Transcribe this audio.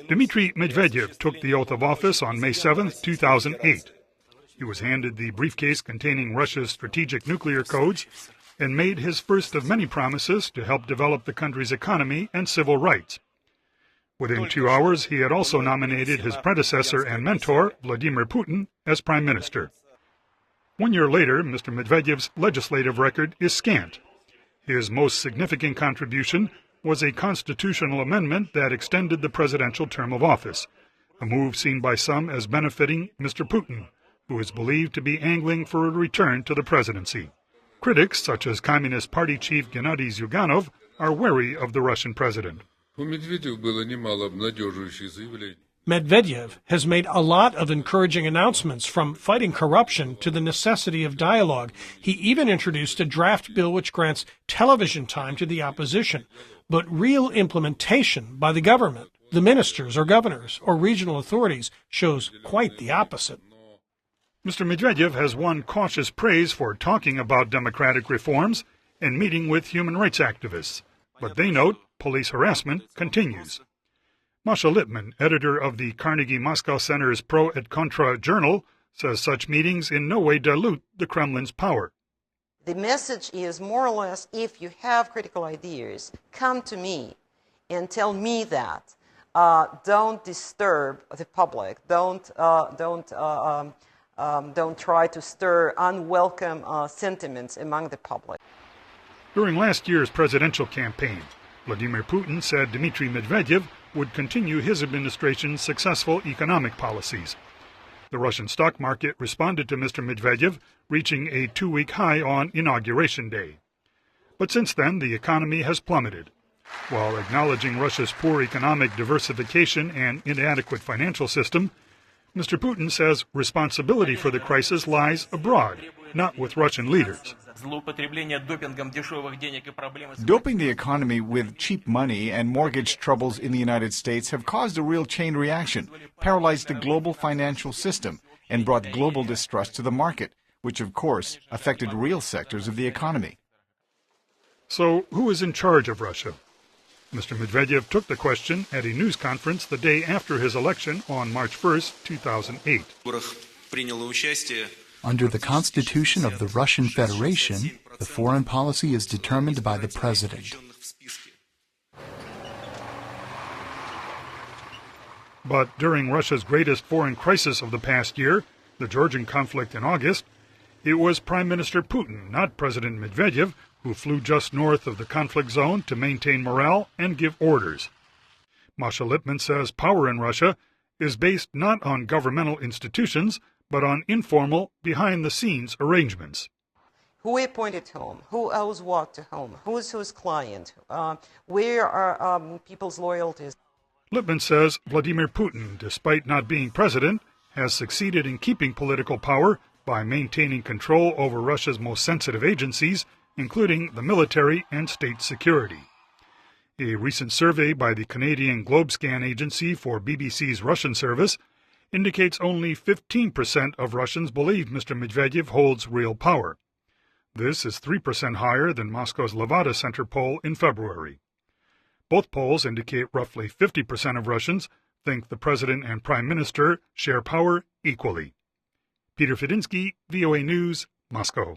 Dmitri Medvedev took the oath of office on May 7, 2008. He was handed the briefcase containing Russia's strategic nuclear codes and made his first of many promises to help develop the country's economy and civil rights. Within 2 hours, he had also nominated his predecessor and mentor, Vladimir Putin, as prime minister. 1 year later, Mr. Medvedev's legislative record is scant. His most significant contribution was a constitutional amendment that extended the presidential term of office, a move seen by some as benefiting Mr. Putin, who is believed to be angling for a return to the presidency. Critics, such as Communist Party chief Gennady Zyuganov, are wary of the Russian president. Medvedev has made a lot of encouraging announcements, from fighting corruption to the necessity of dialogue. He even introduced a draft bill which grants television time to the opposition. But real implementation by the government, the ministers or governors or regional authorities, shows quite the opposite. Mr. Medvedev has won cautious praise for talking about democratic reforms and meeting with human rights activists. But they note police harassment continues. Masha Lippman, editor of the Carnegie Moscow Center's Pro et Contra journal, says such meetings in no way dilute the Kremlin's power. The message is more or less, if you have critical ideas, come to me and tell me that. Don't disturb the public. Don't try to stir unwelcome sentiments among the public. During last year's presidential campaign, Vladimir Putin said Dmitri Medvedev would continue his administration's successful economic policies. The Russian stock market responded to Mr. Medvedev, reaching a 2-week high on Inauguration Day. But since then, the economy has plummeted. While acknowledging Russia's poor economic diversification and inadequate financial system, Mr. Putin says responsibility for the crisis lies abroad, not with Russian leaders. Doping the economy with cheap money and mortgage troubles in the United States have caused a real chain reaction, paralyzed the global financial system, and brought global distrust to the market, which of course affected real sectors of the economy. So who is in charge of Russia? Mr. Medvedev took the question at a news conference the day after his election on March 1, 2008. Under the Constitution of the Russian Federation, the foreign policy is determined by the president. But during Russia's greatest foreign crisis of the past year, the Georgian conflict in August, it was Prime Minister Putin, not President Medvedev, who flew just north of the conflict zone to maintain morale and give orders. Masha Lippman says power in Russia is based not on governmental institutions, but on informal, behind-the-scenes arrangements. Who appointed whom? Who owes what to whom? Who is whose client? Where are people's loyalties? Lippman says Vladimir Putin, despite not being president, has succeeded in keeping political power by maintaining control over Russia's most sensitive agencies, including the military and state security. A recent survey by the Canadian Globescan agency for BBC's Russian service indicates only 15% of Russians believe Mr. Medvedev holds real power. This is 3% higher than Moscow's Levada Center poll in February. Both polls indicate roughly 50% of Russians think the president and prime minister share power equally. Peter Fedinsky, VOA News, Moscow.